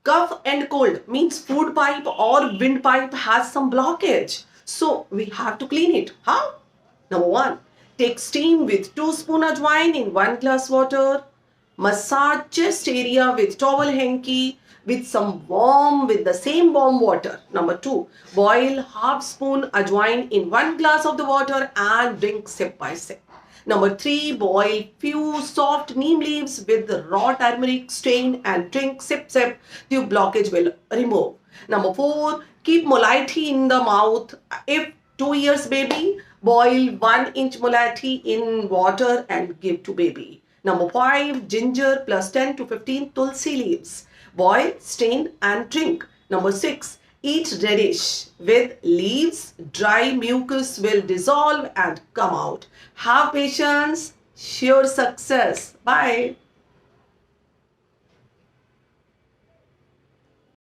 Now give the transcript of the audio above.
Cough and cold means food pipe or windpipe has some blockage. So we have to clean it. How? Number 1. Take steam with 2 spoon ajwain in 1 glass water. Massage chest area with towel hanky with the same warm water. Number 2. Boil half spoon ajwain in 1 glass of the water and drink sip by sip. Number 3. Boil few soft neem leaves with raw turmeric, strain and drink sip sip. The blockage will remove. Number 4. Keep malayalam in the mouth. If 2 years baby, boil 1 inch malayalam in water and give to baby. Number 5. Ginger plus 10 to 15 tulsi leaves. Boil, strain and drink. Number 6. Eat radish with leaves. Dry mucus will dissolve and come out. Have patience. Sure success. Bye.